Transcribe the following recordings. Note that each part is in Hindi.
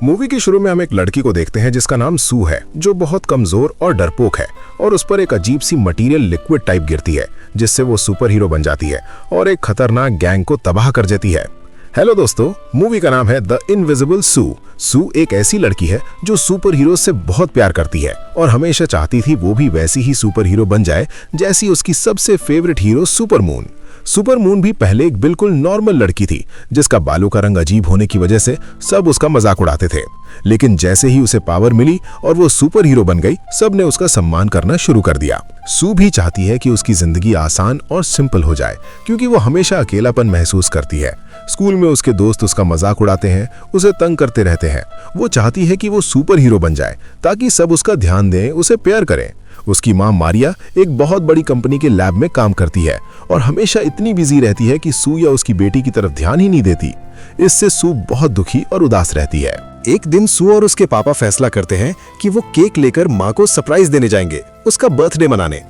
मूवी के शुरू में हम एक लड़की को देखते हैं जिसका नाम सू है, जो बहुत कमजोर और डरपोक है और उस पर एक अजीब सी मटेरियल लिक्विड टाइप गिरती है जिससे वो सुपर हीरो बन जाती है और एक खतरनाक गैंग को तबाह कर देती है। हेलो दोस्तों, मूवी का नाम है द इनविजिबल सू। सू एक ऐसी लड़की है जो सुपर हीरो से बहुत प्यार करती है और हमेशा चाहती थी वो भी वैसी ही सुपर हीरो बन जाए जैसी उसकी सबसे favourite hero super moon. Super moon भी पहले एक बिल्कुल नॉर्मल लड़की थी जिसका बालों का रंग अजीब होने की वजह से सब उसका मजाक उड़ाते थे, लेकिन जैसे ही उसे पावर मिली और वो सुपर हीरो बन गई, सब ने उसका सम्मान करना शुरू कर दिया। सू भी चाहती है कि उसकी जिंदगी आसान और सिंपल हो जाए क्योंकि वो हमेशा अकेलापन महसूस करती है। स्कूल में उसके दोस्त उसका मजाक उड़ाते हैं, उसे तंग करते रहते हैं। वो चाहती है कि वो सुपर हीरो बन जाए ताकि सब उसका ध्यान दें, उसे प्यार करें। उसकी मां मारिया एक बहुत बड़ी कंपनी के लैब में काम करती है और हमेशा इतनी बिजी रहती है कि सू या उसकी बेटी की तरफ ध्यान ही नहीं देती। इससे सू बहुत दुखी और उदास रहती है। एक दिन सू और उसके पापा फैसला करते हैं कि वो केक लेकर माँ को सरप्राइज देने जाएंगे, उसका बर्थडे मनाने।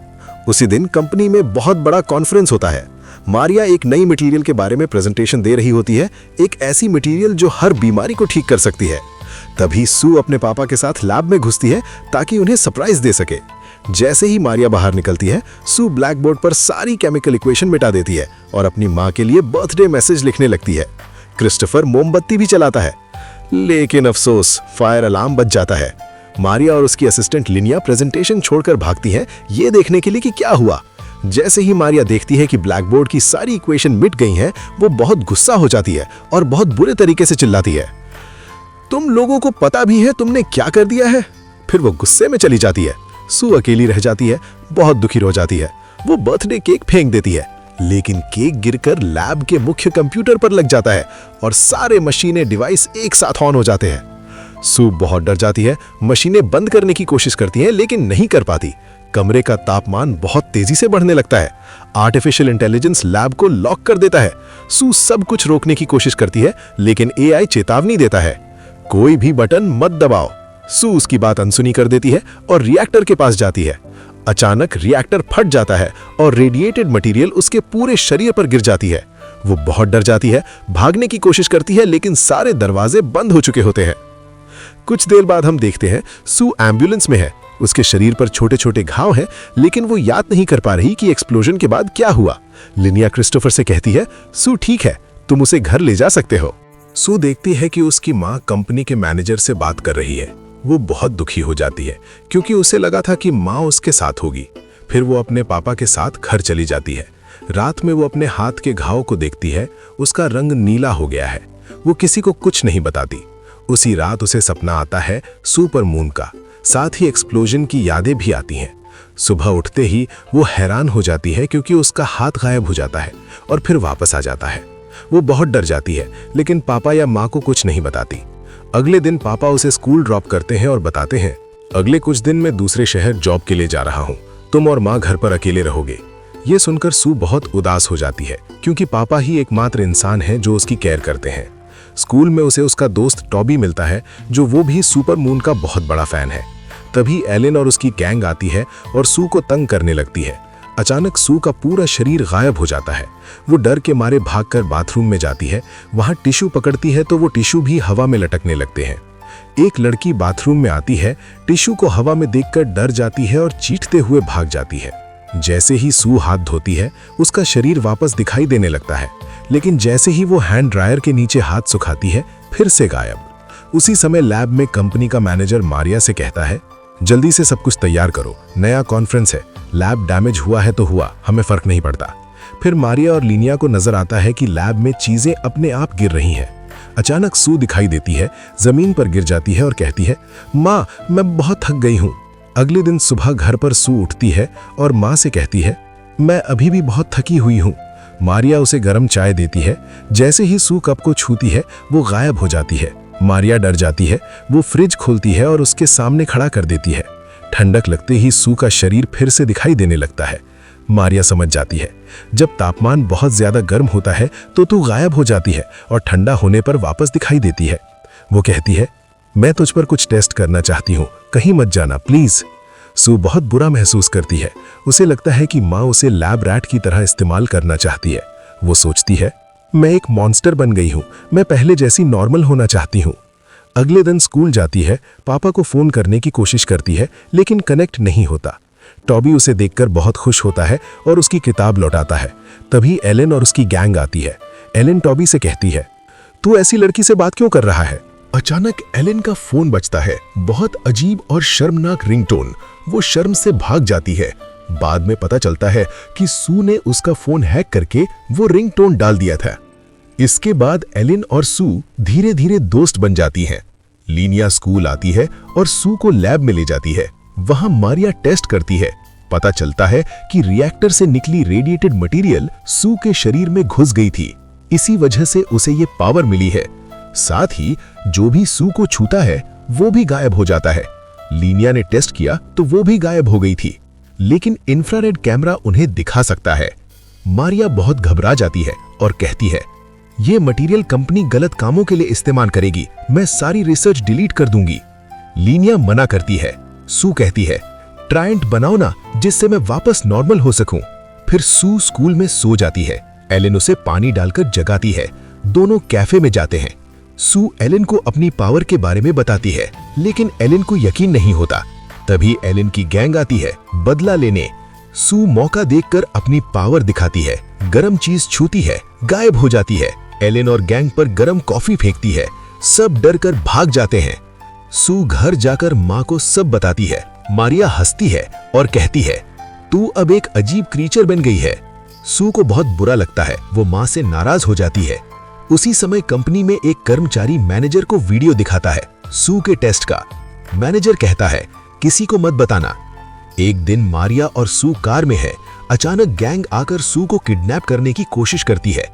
उसी दिन कंपनी में बहुत बड़ा कॉन्फ्रेंस होता है। मारिया एक नई मटेरियल के बारे में प्रेजेंटेशन दे रही होती है, एक ऐसी मटेरियल जो हर बीमारी को ठीक कर सकती है। तभी सू अपने पापा के साथ लैब में घुसती है ताकि उन्हें सरप्राइज दे सके। जैसे ही मारिया बाहर निकलती है, सू ब्लैक बोर्ड पर सारी केमिकल इक्वेशन मिटा देती है और अपनी माँ के लिए बर्थडे मैसेज लिखने लगती है। क्रिस्टोफर मोमबत्ती भी चलाता है, लेकिन अफसोस फायर अलार्म बज जाता है। मारिया और उसकी असिस्टेंट लिनिया प्रेजेंटेशन छोड़कर भागती हैं ये देखने के लिए कि क्या हुआ। जैसे ही मारिया देखती है कि ब्लैक बोर्ड की सारी इक्वेशन मिट गई हैं, वो बहुत गुस्सा हो जाती है और बहुत बुरे तरीके से चिल्लाती है, तुम लोगों को पता भी है तुमने क्या कर दिया है? फिर वो गुस्से में चली जाती है। सू अकेली रह जाती है, बहुत दुखी हो जाती है। वो बर्थडे केक फेंक देती है, लेकिन केक गिरकर लैब के मुख्य कंप्यूटर पर लग जाता है और सारे मशीनें डिवाइस एक साथ ऑन हो जाते हैं। सू बहुत डर जाती है, मशीनें बंद करने की कोशिश करती है लेकिन नहीं कर पाती। कमरे का तापमान बहुत तेजी से बढ़ने लगता है। आर्टिफिशियल इंटेलिजेंस लैब को लॉक कर देता है। सू सब कुछ रोकने की कोशिश करती है लेकिन एआई चेतावनी देता है, कोई भी बटन मत दबाओ। सू उसकी बात अनसुनी कर देती है और रिएक्टर के पास जाती है। अचानक रिएक्टर फट जाता है और रेडिएटेड मटेरियल उसके पूरे शरीर पर गिर जाती है। वो बहुत डर जाती है, भागने की कोशिश करती है लेकिन सारे दरवाजे बंद हो चुके होते हैं। कुछ देर बाद हम देखते हैं सू एम्बुलेंस में है। उसके शरीर पर छोटे छोटे घाव हैं, लेकिन वो याद नहीं कर पा रही कि एक्सप्लोजन के बाद क्या हुआ। लिनिया क्रिस्टोफर से कहती है, सू ठीक है, तुम उसे घर ले जा सकते हो। सू देखती है कि उसकी माँ कंपनी के मैनेजर से बात कर रही है। वो बहुत दुखी हो जाती है क्योंकि उसे लगा था कि माँ उसके साथ होगी। फिर वो अपने पापा के साथ घर चली जाती है। रात में वो अपने हाथ के घाव को देखती है, उसका रंग नीला हो गया है। वो किसी को कुछ नहीं बताती। उसी रात उसे सपना आता है सुपर मून का, साथ ही एक्सप्लोजन की यादें भी आती हैं। सुबह उठते ही वो हैरान हो जाती है क्योंकि उसका हाथ गायब हो जाता है और फिर वापस आ जाता है। वो बहुत डर जाती है लेकिन पापा या माँ को कुछ नहीं बताती। अगले दिन पापा उसे स्कूल ड्रॉप करते हैं और बताते हैं, अगले कुछ दिन मैं दूसरे शहर जॉब के लिए जा रहा हूँ, तुम और माँ घर पर अकेले रहोगे। ये सुनकर सू बहुत उदास हो जाती है क्योंकि पापा ही एकमात्र इंसान है जो उसकी केयर करते हैं। स्कूल में उसे उसका दोस्त टॉबी मिलता है जो वो भी सुपर मून का बहुत बड़ा फैन है। तभी एलेन और उसकी गैंग आती है और सू को तंग करने लगती है। अचानक सू का पूरा शरीर गायब हो जाता है। वो डर के मारे भागकर बाथरूम में जाती है। वहां टिश्यू पकड़ती है तो वो टिश्यू भी हवा में लटकने लगते हैं। एक लड़की बाथरूम में आती है, टिश्यू को हवा में देखकर डर जाती है और चीखते हुए भाग जाती है। जैसे ही सू हाथ धोती है, उसका शरीर वापस दिखाई देने लगता है, लेकिन जैसे ही वो हैंड ड्रायर के नीचे हाथ सुखाती है, फिर से गायब। उसी समय लैब में कंपनी का मैनेजर मारिया से कहता है, जल्दी से सब कुछ तैयार करो, नया कॉन्फ्रेंस है, लैब डैमेज हुआ है तो हुआ, हमें फर्क नहीं पड़ता। फिर मारिया और लिनिया को नजर आता है कि लैब में चीजें अपने आप गिर रही हैं। अचानक सू दिखाई देती है, जमीन पर गिर जाती है और कहती है, माँ मैं बहुत थक गई हूँ। अगले दिन सुबह घर पर सू उठती है और माँ से कहती है, मैं अभी भी बहुत थकी हुई हूँ। मारिया उसे गर्म चाय देती है। जैसे ही सू कप को छूती है, वो गायब हो जाती है। मारिया डर जाती है। वो फ्रिज खोलती है और उसके सामने खड़ा कर देती है। ठंडक लगते ही सू का शरीर फिर से दिखाई देने लगता है। मारिया समझ जाती है, जब तापमान बहुत ज्यादा गर्म होता है तो तू गायब हो जाती है और ठंडा होने पर वापस दिखाई देती है। वो कहती है, मैं तुझ पर कुछ टेस्ट करना चाहती हूँ, कहीं मत जाना प्लीज। सू बहुत बुरा महसूस करती है। उसे लगता है कि माँ उसे लैब रैट की तरह इस्तेमाल करना चाहती है। वो सोचती है, मैं एक मॉन्स्टर बन गई हूँ, मैं पहले जैसी नॉर्मल होना चाहती हूँ। अगले दिन स्कूल जाती है, पापा को फोन करने की कोशिश करती है लेकिन कनेक्ट नहीं होता। टॉबी उसे देखकर बहुत खुश होता है और उसकी किताब लौटाता है। तभी एलेन और उसकी गैंग आती है। एलेन टॉबी से कहती है, तू ऐसी लड़की से बात क्यों कर रहा है? अचानक एलेन का फोन बजता है, बहुत अजीब और शर्मनाक रिंगटोन। वो शर्म से भाग जाती है। बाद में पता चलता है कि सू ने उसका फोन हैक करके वो रिंगटोन डाल दिया था। इसके बाद एलेन और सू धीरे धीरे दोस्त बन जाती हैं। लीनिया स्कूल आती है और सू को लैब में ले जाती है। वहां मारिया टेस्ट करती है। पता चलता है कि रिएक्टर से निकली रेडिएटेड मटेरियल सू के शरीर में घुस गई थी। इसी वजह से उसे ये पावर मिली है। साथ ही जो भी सू को छूता है वो भी गायब हो जाता है। लीनिया ने टेस्ट किया तो वो भी गायब हो गई थी, लेकिन इंफ्रारेड कैमरा उन्हें दिखा सकता है। मारिया बहुत घबरा जाती है और कहती है, ये मटेरियल कंपनी गलत कामों के लिए इस्तेमाल करेगी, मैं सारी रिसर्च डिलीट कर दूंगी। लीनिया मना करती है। सू कहती है, ट्रायंट बनाओ ना जिससे मैं वापस नॉर्मल हो सकूं। फिर सू स्कूल में सो जाती है। एलेन उसे पानी डालकर जगाती है। दोनों कैफे में जाते हैं। सू एलेन को अपनी पावर के बारे में बताती है, लेकिन एलेन को यकीन नहीं होता। तभी एलेन की गैंग आती है बदला लेने। सू मौका देखकर अपनी पावर दिखाती है, गरम चीज छूती है, गायब हो जाती है। एलेन और गैंग पर गरम कॉफी फेंकती है। सब डर कर भाग जाते हैं। सू घर जाकर माँ को सब बताती है। मारिया हंसती है और कहती है, तू अब एक अजीब क्रीचर बन गई है। सू को बहुत बुरा लगता है। वो माँ से नाराज हो जाती है। उसी समय कंपनी में एक कर्मचारी मैनेजर को वीडियो दिखाता है सू के टेस्ट का। मैनेजर कहता है, किसी को मत बताना। एक दिन मारिया और सू कार में है। अचानक गैंग आकर सू को किडनैप करने की कोशिश करती है।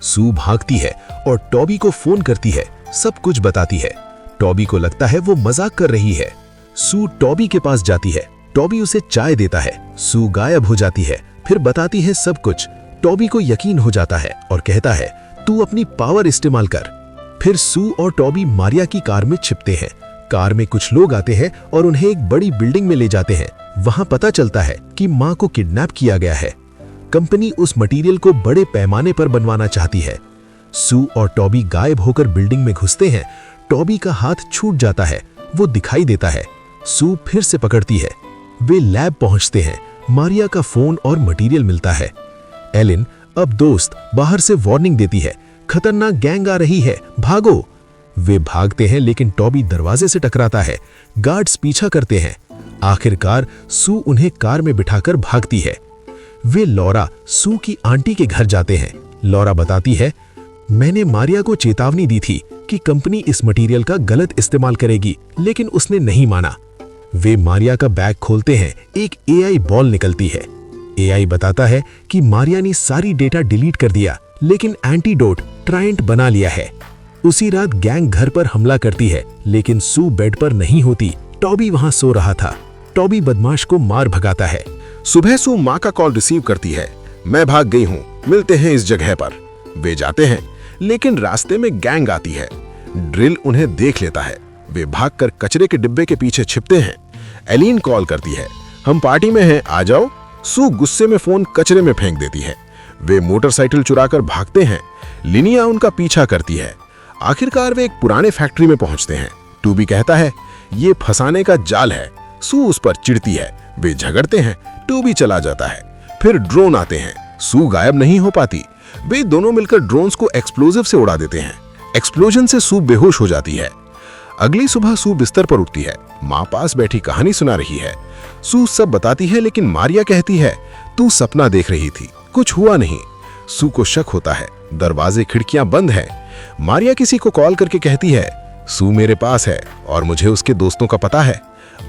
सू भागती है और टॉबी को फोन करती है, सब कुछ बताती है। टॉबी को लगता है वो मजाक कर रही है। सू टॉबी के पास जाती है। टॉबी उसे चाय देता है। सू गायब हो जाती है, फिर बताती है सब कुछ। टॉबी को यकीन हो जाता है और कहता है, तू अपनी पावर इस्तेमाल कर। फिर सू और टॉबी मारिया की कार में छिपते हैं। कार में कुछ लोग आते हैं और उन्हें एक बड़ी बिल्डिंग में ले जाते हैं। वहां पता चलता है कि मां को किडनैप किया गया है। कंपनी उस मटेरियल को बड़े पैमाने पर बनवाना चाहती है। सू और टॉबी गायब होकर बिल्डिंग में घुसते हैं। टॉबी का हाथ छूट जाता है, वो दिखाई देता है। सू फिर से पकड़ती है। वे लैब पहुंचते हैं। मारिया का फोन और मटेरियल मिलता है। एलेन, अब दोस्त, बाहर से वार्निंग देती है, खतरनाक गैंग आ रही है, भागो। वे भागते हैं लेकिन टॉबी दरवाजे से टकराता है। गार्ड्स पीछा करते हैं। आखिरकार सू उन्हें कार में बिठाकर भागती है। वे लॉरा, सू की आंटी के घर जाते हैं। लॉरा बताती है, मैंने मारिया को चेतावनी दी थी कि कंपनी इस मटेरियल का गलत इस्तेमाल करेगी, लेकिन उसने नहीं माना। वे मारिया का बैग खोलते हैं। एक एआई बॉल निकलती है। एआई बताता है कि मारिया ने सारी डेटा डिलीट कर दिया, लेकिन एंटीडोट ट्रायंट बना लिया है। उसी रात गैंग घर पर हमला करती है, लेकिन सू बेड पर नहीं होती। टॉबी वहां सो रहा था। टॉबी बदमाश को मार भगाता है। सुबह सू माँ का कॉल रिसीव करती है, मैं भाग गई हूँ, मिलते हैं इस जगह पर। वे जाते हैं, लेकिन रास्ते में गैंग आती है। ड्रिल उन्हें देख लेता है। वे भागकर कचरे के डिब्बे के पीछे छिपते हैं। एलीन कॉल करती है, हम पार्टी में हैं, आ जाओ। सू गुस्से में फोन कचरे में फेंक देती है। वे मोटरसाइकिल चुराकर भागते हैं। लिनिया उनका पीछा करती है। आखिरकार वे एक पुराने फैक्ट्री में पहुंचते हैं। टूबी कहता है, ये फंसाने का जाल है। सू उस पर चिढ़ती है। वे झगड़ते हैं। टूबी चला जाता है। फिर ड्रोन आते हैं। सू गायब नहीं हो पाती। वे दोनों मिलकर ड्रोन्स को एक्सप्लोजिव से उड़ा देते हैं। एक्सप्लोजन से सू बेहोश हो जाती है। अगली सुबह सू बिस्तर पर उठती है। माँ पास बैठी कहानी सुना रही है। सू सब बताती है, लेकिन मारिया कहती है, तू सपना देख रही थी, कुछ हुआ नहीं। सू को शक होता है। दरवाजे खिड़कियां बंद हैं। मारिया किसी को कॉल करके कहती है, सू मेरे पास है और मुझे उसके दोस्तों का पता है।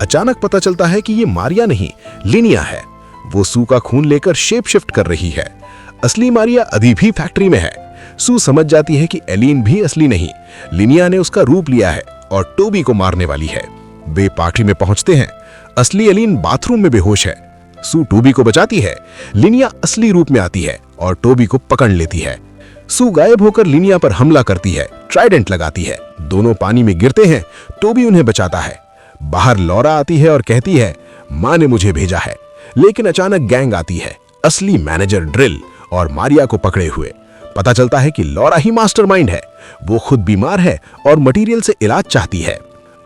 अचानक पता चलता है कि ये मारिया नहीं, लिनिया है। वो सू का खून लेकर शेप शिफ्ट कर रही है। असली मारिया अभी भी फैक्ट्री में है। सू समझ जाती है कि एलीन भी असली नहीं, लिनिया ने उसका रूप लिया है और टोबी को मारने वाली है। वे पार्टी में पहुंचते हैं। असली एलीन बाथरूम में बेहोश है। सू टोबी को बचाती है। लिनिया असली रूप में आती है और टोबी को पकड़ लेती है। सू गायब होकर लिनिया पर हमला करती है, ट्राइडेंट लगाती है। दोनों पानी में गिरते हैं। टोबी उन्हें बचाता है। बाहर लॉरा आती है और कहती है, माँ ने मुझे भेजा है। लेकिन अचानक गैंग आती है, असली मैनेजर ड्रिल और मारिया को पकड़े हुए। पता चलता है कि लॉरा ही मास्टरमाइंड है। वो खुद बीमार है और मटेरियल से इलाज चाहती है।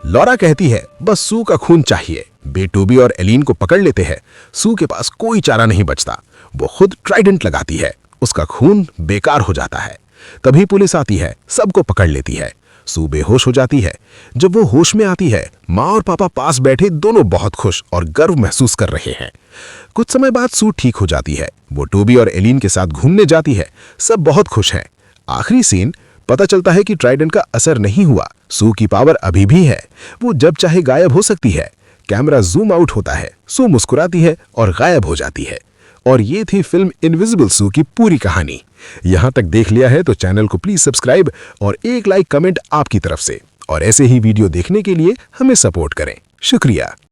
लॉरा कहती है बस सू का खून चाहिए। बे टोबी और एलीन को पकड़ लेते हैं। सू के पास कोई चारा नहीं बचता। वो खुद ट्राइडेंट लगाती है। उसका खून बेकार हो जाता है। तभी पुलिस आती है, सबको पकड़ लेती है। सू बेहोश हो जाती है। जब वो होश में आती है, माँ और पापा पास बैठे दोनों बहुत खुश और गर्व महसूस कर रहे हैं। कुछ समय बाद सू ठीक हो जाती है। वो टोबी और एलीन के साथ घूमने जाती है। सब बहुत खुश हैं। आखिरी सीन, पता चलता है कि ट्राइडेंट का असर नहीं हुआ। सू की पावर अभी भी है। वो जब चाहे गायब हो सकती है। कैमरा जूम आउट होता है। सू मुस्कुराती है और गायब हो जाती है। और ये थी फिल्म इनविजिबल सू की पूरी कहानी। यहां तक देख लिया है तो चैनल को प्लीज सब्सक्राइब और एक लाइक कमेंट आपकी तरफ से। और ऐसे ही वीडियो देखने के लिए हमें सपोर्ट करें। शुक्रिया।